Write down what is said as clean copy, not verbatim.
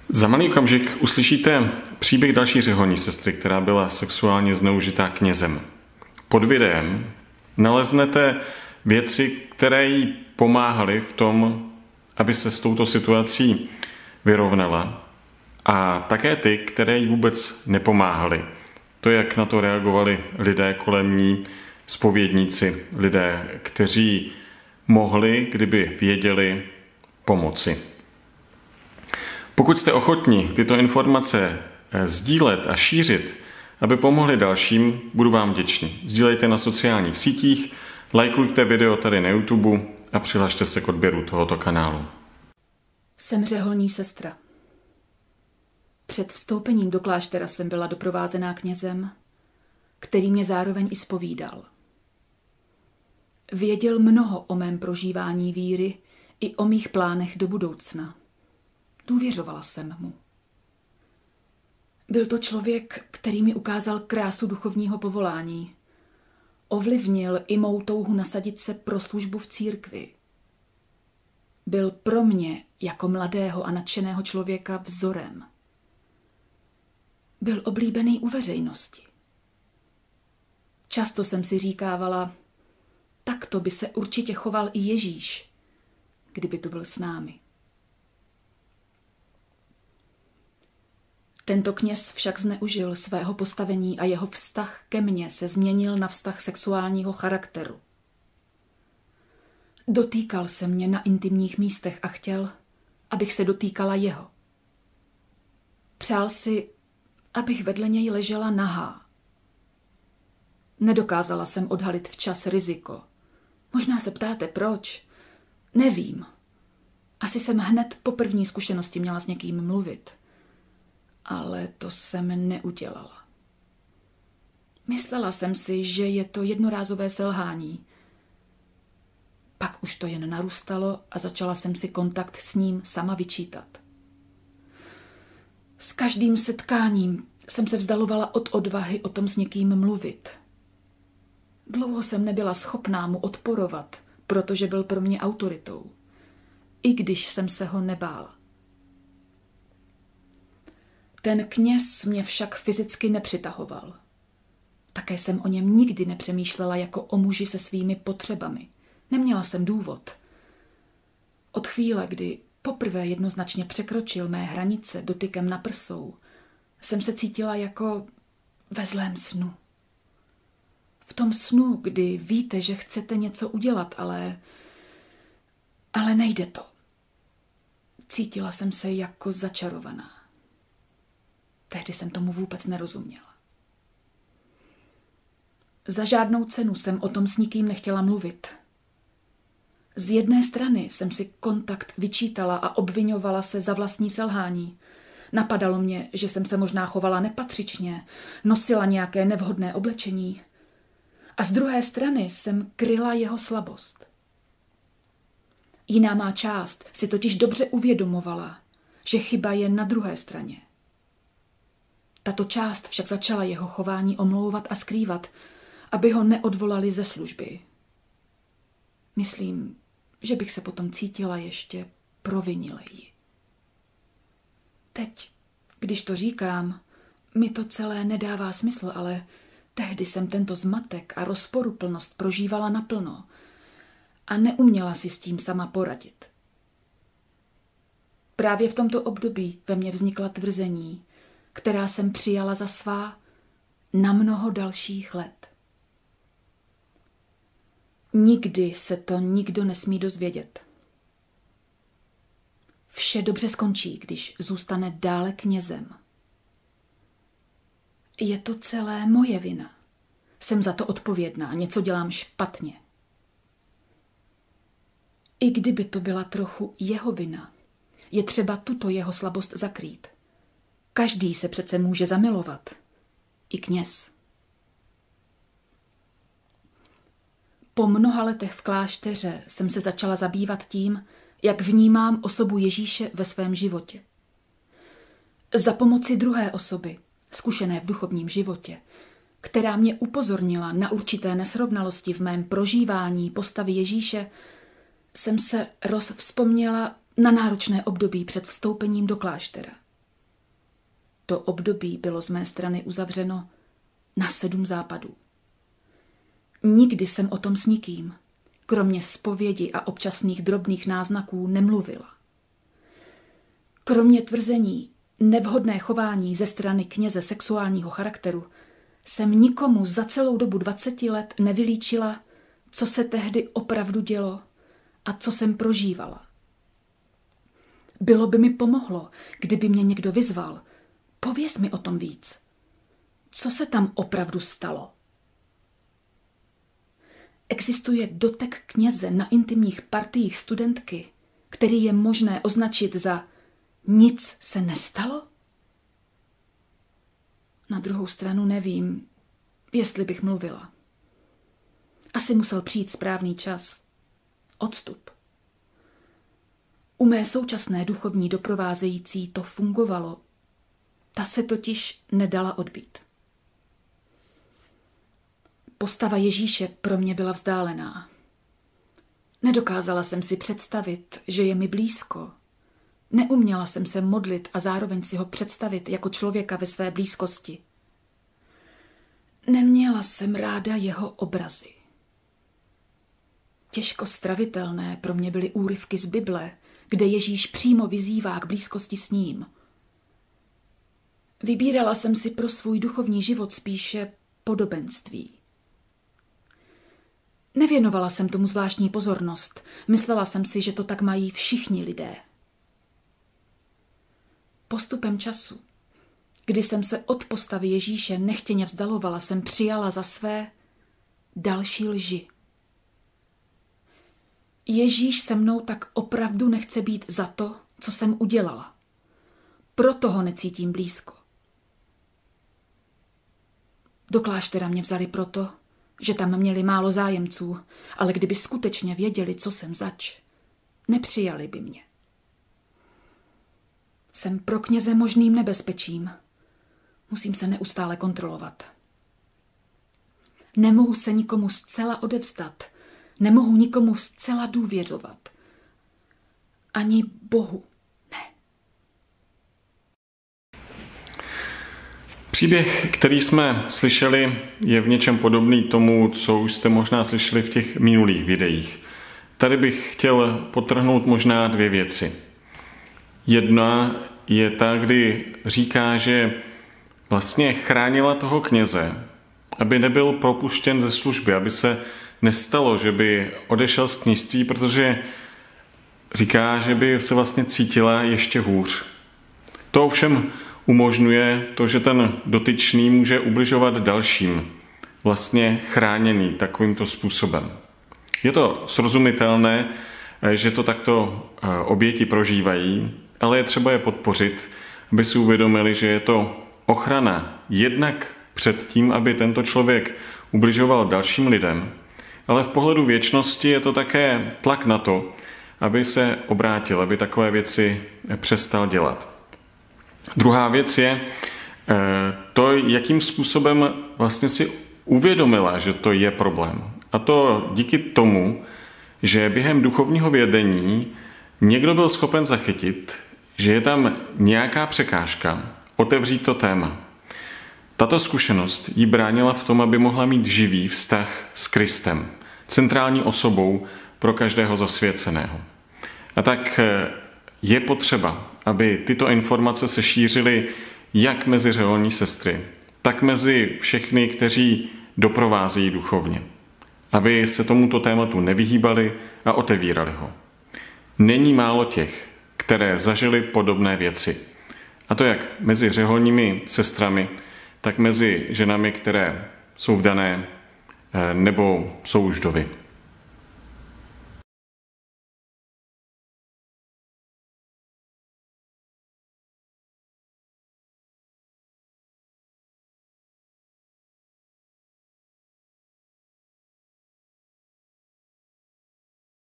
Za malý okamžik uslyšíte příběh další řeholní sestry, která byla sexuálně zneužitá knězem. Pod videem naleznete věci, které jí pomáhaly v tom, aby se s touto situací vyrovnala, a také ty, které jí vůbec nepomáhaly. To, jak na to reagovali lidé kolem ní, zpovědníci, lidé, kteří mohli, kdyby věděli, pomoci. Pokud jste ochotni tyto informace sdílet a šířit, aby pomohli dalším, budu vám vděčný. Sdílejte na sociálních sítích, lajkujte video tady na YouTube a přihlašte se k odběru tohoto kanálu. Jsem řeholní sestra. Před vstoupením do kláštera jsem byla doprovázená knězem, který mě zároveň i zpovídal. Věděl mnoho o mém prožívání víry i o mých plánech do budoucna. Důvěřovala jsem mu. Byl to člověk, který mi ukázal krásu duchovního povolání. Ovlivnil i mou touhu nasadit se pro službu v církvi. Byl pro mě jako mladého a nadšeného člověka vzorem. Byl oblíbený u veřejnosti. Často jsem si říkávala, takto by se určitě choval i Ježíš, kdyby tu byl s námi. Tento kněz však zneužil svého postavení a jeho vztah ke mně se změnil na vztah sexuálního charakteru. Dotýkal se mě na intimních místech a chtěl, abych se dotýkala jeho. Přál si, abych vedle něj ležela nahá. Nedokázala jsem odhalit včas riziko. Možná se ptáte, proč? Nevím. Asi jsem hned po první zkušenosti měla s někým mluvit. Ale to jsem neudělala. Myslela jsem si, že je to jednorázové selhání. Pak už to jen narůstalo a začala jsem si kontakt s ním sama vyčítat. S každým setkáním jsem se vzdalovala od odvahy o tom s někým mluvit. Dlouho jsem nebyla schopná mu odporovat, protože byl pro mě autoritou. I když jsem se ho nebála. Ten kněz mě však fyzicky nepřitahoval. Také jsem o něm nikdy nepřemýšlela jako o muži se svými potřebami. Neměla jsem důvod. Od chvíle, kdy poprvé jednoznačně překročil mé hranice dotykem na prsou, jsem se cítila jako ve zlém snu. V tom snu, kdy víte, že chcete něco udělat, ale nejde to. Cítila jsem se jako začarovaná. Tehdy jsem tomu vůbec nerozuměla. Za žádnou cenu jsem o tom s nikým nechtěla mluvit. Z jedné strany jsem si kontakt vyčítala a obvinovala se za vlastní selhání. Napadalo mě, že jsem se možná chovala nepatřičně, nosila nějaké nevhodné oblečení. A z druhé strany jsem kryla jeho slabost. Jiná má část si totiž dobře uvědomovala, že chyba je na druhé straně. Tato část však začala jeho chování omlouvat a skrývat, aby ho neodvolali ze služby. Myslím, že bych se potom cítila ještě provinileji. Teď, když to říkám, mi to celé nedává smysl, ale tehdy jsem tento zmatek a rozporuplnost prožívala naplno a neuměla si s tím sama poradit. Právě v tomto období ve mně vznikla tvrzení, která jsem přijala za svá na mnoho dalších let. Nikdy se to nikdo nesmí dozvědět. Vše dobře skončí, když zůstane dále knězem. Je to celé moje vina. Jsem za to odpovědná, něco dělám špatně. I kdyby to byla trochu jeho vina, je třeba tuto jeho slabost zakrýt. Každý se přece může zamilovat. I kněz. Po mnoha letech v klášteře jsem se začala zabývat tím, jak vnímám osobu Ježíše ve svém životě. Za pomoci druhé osoby, zkušené v duchovním životě, která mě upozornila na určité nesrovnalosti v mém prožívání postavy Ježíše, jsem se rozvzpomněla na náročné období před vstoupením do kláštera. to období bylo z mé strany uzavřeno na 7 západů. Nikdy jsem o tom s nikým, kromě zpovědi a občasných drobných náznaků, nemluvila. Kromě tvrzení nevhodné chování ze strany kněze sexuálního charakteru jsem nikomu za celou dobu 20 let nevylíčila, co se tehdy opravdu dělo a co jsem prožívala. Bylo by mi pomohlo, kdyby mě někdo vyzval. Pověz mi o tom víc. Co se tam opravdu stalo? Existuje dotek kněze na intimních partiích studentky, který je možné označit za nic se nestalo? Na druhou stranu nevím, jestli bych mluvila. Asi musel přijít správný čas. Odstup. U mé současné duchovní doprovázející to fungovalo. Ta se totiž nedala odbít. Postava Ježíše pro mě byla vzdálená. Nedokázala jsem si představit, že je mi blízko. Neuměla jsem se modlit a zároveň si ho představit jako člověka ve své blízkosti. Neměla jsem ráda jeho obrazy. Těžko stravitelné pro mě byly úryvky z Bible, kde Ježíš přímo vyzývá k blízkosti s ním. Vybírala jsem si pro svůj duchovní život spíše podobenství. Nevěnovala jsem tomu zvláštní pozornost. Myslela jsem si, že to tak mají všichni lidé. Postupem času, kdy jsem se od postavy Ježíše nechtěně vzdalovala, jsem přijala za své další lži. Ježíš se mnou tak opravdu nechce být za to, co jsem udělala. Proto ho necítím blízko. Do kláštera mě vzali proto, že tam měli málo zájemců, ale kdyby skutečně věděli, co jsem zač, nepřijali by mě. Jsem pro kněze možným nebezpečím. Musím se neustále kontrolovat. Nemohu se nikomu zcela odevzdat. Nemohu nikomu zcela důvěřovat. Ani Bohu ne. Příběh, který jsme slyšeli, je v něčem podobný tomu, co už jste možná slyšeli v těch minulých videích. Tady bych chtěl podtrhnout možná 2 věci. Jedna je ta, kdy říká, že vlastně chránila toho kněze, aby nebyl propuštěn ze služby, aby se nestalo, že by odešel z kněžství, protože říká, že by se vlastně cítila ještě hůř. To ovšem umožňuje to, že ten dotyčný může ubližovat dalším, vlastně chráněný takovýmto způsobem. Je to srozumitelné, že to takto oběti prožívají, ale je třeba je podpořit, aby si uvědomili, že je to ochrana jednak před tím, aby tento člověk ubližoval dalším lidem, ale v pohledu věčnosti je to také tlak na to, aby se obrátil, aby takové věci přestal dělat. Druhá věc je to, jakým způsobem vlastně si uvědomila, že to je problém. A to díky tomu, že během duchovního vědení někdo byl schopen zachytit, že je tam nějaká překážka, otevřít to téma. Tato zkušenost jí bránila v tom, aby mohla mít živý vztah s Kristem, centrální osobou pro každého zasvěceného. A tak je potřeba, aby tyto informace se šířily jak mezi řeholní sestry, tak mezi všechny, kteří doprovázejí duchovně. Aby se tomuto tématu nevyhýbali a otevírali ho. Není málo těch, které zažily podobné věci. A to jak mezi řeholními sestrami, tak mezi ženami, které jsou vdané nebo jsou už vdovy.